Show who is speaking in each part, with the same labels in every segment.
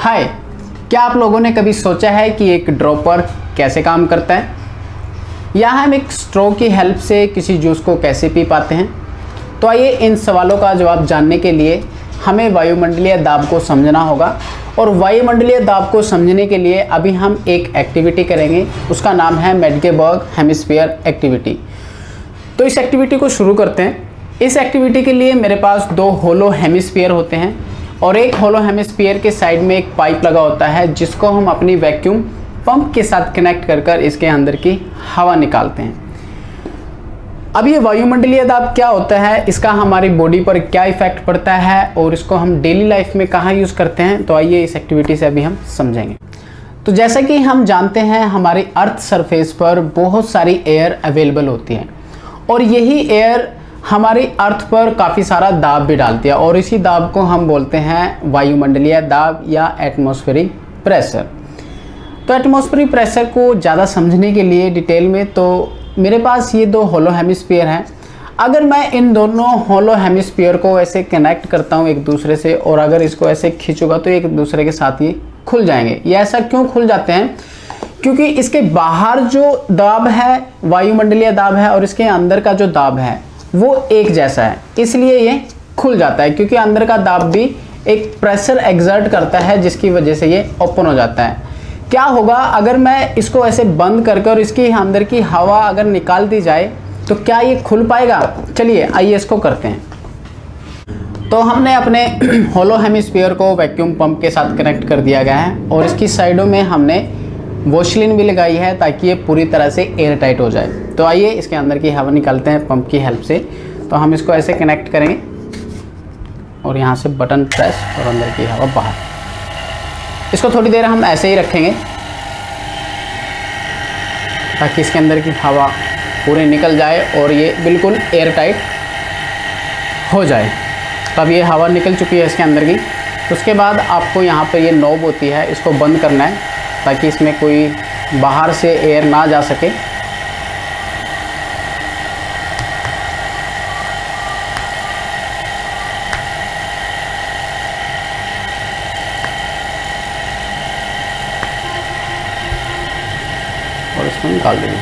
Speaker 1: हाय, क्या आप लोगों ने कभी सोचा है कि एक ड्रॉपर कैसे काम करता है, या हम एक स्ट्रॉ की हेल्प से किसी जूस को कैसे पी पाते हैं? तो आइए इन सवालों का जवाब जानने के लिए हमें वायुमंडलीय दाब को समझना होगा। और वायुमंडलीय दाब को समझने के लिए अभी हम एक एक्टिविटी करेंगे, उसका नाम है मेडगेबर्ग हेमिस्फीयर एक्टिविटी। तो इस एक्टिविटी को शुरू करते हैं। इस एक्टिविटी के लिए मेरे पास दो होलो हेमिस्फीयर होते हैं और एक होलो हेमिस्फीयर के साइड में एक पाइप लगा होता है जिसको हम अपनी वैक्यूम पंप के साथ कनेक्ट कर इसके अंदर की हवा निकालते हैं। अब ये वायुमंडलीय दाब क्या होता है, इसका हमारी बॉडी पर क्या इफेक्ट पड़ता है और इसको हम डेली लाइफ में कहाँ यूज़ करते हैं, तो आइए इस एक्टिविटी से अभी हम समझेंगे। तो जैसा कि हम जानते हैं हमारी अर्थ सरफेस पर बहुत सारी एयर अवेलेबल होती है और यही एयर हमारी अर्थ पर काफ़ी सारा दाब भी डालती है और इसी दाब को हम बोलते हैं वायुमंडलीय दाब या एटमॉस्फेरिक प्रेशर। तो एटमॉस्फेरिक प्रेशर को ज़्यादा समझने के लिए डिटेल में, तो मेरे पास ये दो होलो हेमिस्फीयर हैं। अगर मैं इन दोनों होलो हेमिस्फीयर को ऐसे कनेक्ट करता हूँ एक दूसरे से और अगर इसको ऐसे खींचूंगा तो एक दूसरे के साथ ये खुल जाएंगे। ये ऐसा क्यों खुल जाते हैं? क्योंकि इसके बाहर जो दाब है वायुमंडलीय दाब है और इसके अंदर का जो दाब है वो एक जैसा है, इसलिए ये खुल जाता है। क्योंकि अंदर का दाब भी एक प्रेशर एक्सर्ट करता है जिसकी वजह से ये ओपन हो जाता है। क्या होगा अगर मैं इसको ऐसे बंद करके और इसकी अंदर की हवा अगर निकाल दी जाए तो क्या ये खुल पाएगा? चलिए आइए इसको करते हैं। तो हमने अपने होलो हेमिस्फीयर को वैक्यूम पंप के साथ कनेक्ट कर दिया गया है और इसकी साइडों में हमने वॉशलिन भी लगाई है ताकि ये पूरी तरह से एयर टाइट हो जाए। तो आइए इसके अंदर की हवा निकालते हैं पंप की हेल्प से। तो हम इसको ऐसे कनेक्ट करेंगे और यहाँ से बटन प्रेस और अंदर की हवा बाहर। इसको थोड़ी देर हम ऐसे ही रखेंगे ताकि इसके अंदर की हवा पूरी निकल जाए और ये बिल्कुल एयर टाइट हो जाए। तब ये हवा निकल चुकी है इसके अंदर की। तो उसके बाद आपको यहाँ पर ये नॉब होती है, इसको बंद करना है ताकि इसमें कोई बाहर से एयर ना जा सके। और इसको निकाल देंगे।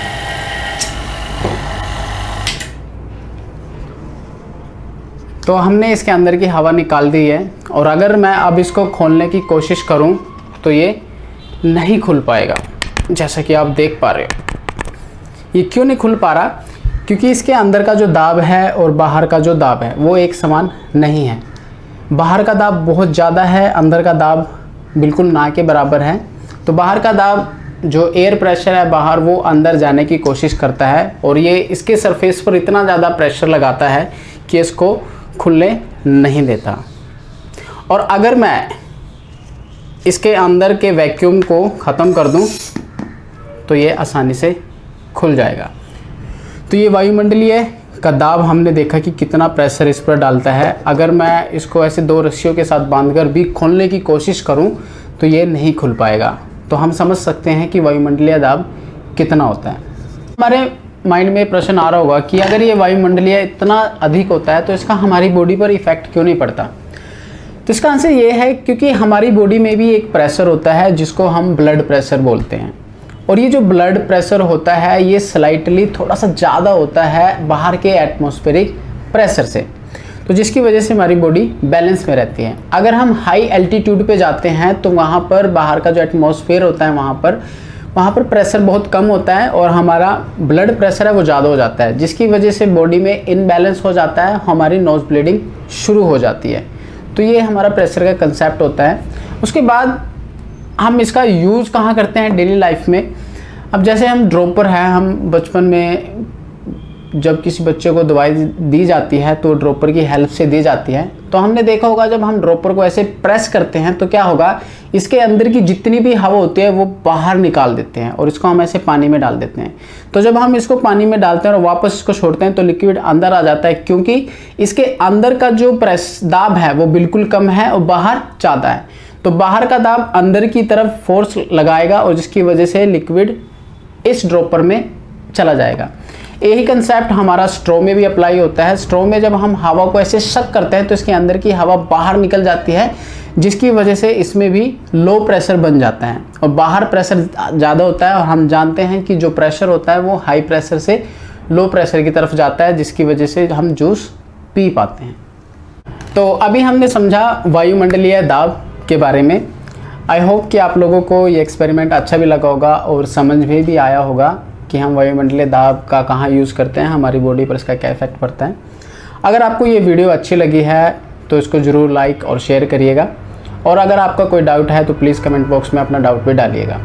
Speaker 1: तो हमने इसके अंदर की हवा निकाल दी है और अगर मैं अब इसको खोलने की कोशिश करूं तो ये नहीं खुल पाएगा, जैसा कि आप देख पा रहे हो। ये क्यों नहीं खुल पा रहा? क्योंकि इसके अंदर का जो दाब है और बाहर का जो दाब है वो एक समान नहीं है। बाहर का दाब बहुत ज़्यादा है, अंदर का दाब बिल्कुल ना के बराबर है। तो बाहर का दाब जो एयर प्रेशर है बाहर वो अंदर जाने की कोशिश करता है और ये इसके सरफेस पर इतना ज़्यादा प्रेशर लगाता है कि इसको खुलने नहीं देता। और अगर मैं इसके अंदर के वैक्यूम को ख़त्म कर दूं तो ये आसानी से खुल जाएगा। तो ये वायुमंडलीय का दाब हमने देखा कि कितना प्रेशर इस पर डालता है। अगर मैं इसको ऐसे दो रस्सियों के साथ बांधकर भी खोलने की कोशिश करूं तो ये नहीं खुल पाएगा। तो हम समझ सकते हैं कि वायुमंडलीय दाब कितना होता है। हमारे माइंड में प्रश्न आ रहा होगा कि अगर ये वायुमंडलीय इतना अधिक होता है तो इसका हमारी बॉडी पर इफ़ेक्ट क्यों नहीं पड़ता? तो इसका आंसर ये है क्योंकि हमारी बॉडी में भी एक प्रेशर होता है जिसको हम ब्लड प्रेशर बोलते हैं और ये जो ब्लड प्रेशर होता है ये स्लाइटली थोड़ा सा ज़्यादा होता है बाहर के एटमॉस्फेरिक प्रेशर से, तो जिसकी वजह से हमारी बॉडी बैलेंस में रहती है। अगर हम हाई एल्टीट्यूड पे जाते हैं तो वहाँ पर बाहर का जो एटमॉस्फेयर होता है वहाँ पर प्रेशर बहुत कम होता है और हमारा ब्लड प्रेशर है वो ज़्यादा हो जाता है, जिसकी वजह से बॉडी में इनबैलेंस हो जाता है, हमारी नोज ब्लीडिंग शुरू हो जाती है। तो ये हमारा प्रेशर का कंसेप्ट होता है। उसके बाद हम इसका यूज़ कहाँ करते हैं डेली लाइफ में? अब जैसे हम ड्रॉपर है, हम बचपन में जब किसी बच्चे को दवाई दी जाती है तो ड्रॉपर की हेल्प से दी जाती है। तो हमने देखा होगा जब हम ड्रॉपर को ऐसे प्रेस करते हैं तो क्या होगा, इसके अंदर की जितनी भी हवा होती है वो बाहर निकाल देते हैं और इसको हम ऐसे पानी में डाल देते हैं। तो जब हम इसको पानी में डालते हैं और वापस इसको छोड़ते हैं तो लिक्विड अंदर आ जाता है, क्योंकि इसके अंदर का जो दाब है वो बिल्कुल कम है और बाहर ज़्यादा है। तो बाहर का दाब अंदर की तरफ फोर्स लगाएगा और जिसकी वजह से लिक्विड इस ड्रॉपर में चला जाएगा। यही कंसेप्ट हमारा स्ट्रॉ में भी अप्लाई होता है। स्ट्रॉ में जब हम हवा को ऐसे शक करते हैं तो इसके अंदर की हवा बाहर निकल जाती है, जिसकी वजह से इसमें भी लो प्रेशर बन जाता है और बाहर प्रेशर ज़्यादा होता है। और हम जानते हैं कि जो प्रेशर होता है वो हाई प्रेशर से लो प्रेशर की तरफ जाता है, जिसकी वजह से हम जूस पी पाते हैं। तो अभी हमने समझा वायुमंडलीय दाब के बारे में। आई होप कि आप लोगों को ये एक्सपेरिमेंट अच्छा भी लगा होगा और समझ में भी आया होगा कि हम वायुमंडलीय दाब का कहाँ यूज़ करते हैं, हमारी बॉडी पर इसका क्या इफेक्ट पड़ता है। अगर आपको ये वीडियो अच्छी लगी है तो इसको ज़रूर लाइक और शेयर करिएगा, और अगर आपका कोई डाउट है तो प्लीज़ कमेंट बॉक्स में अपना डाउट भी डालिएगा।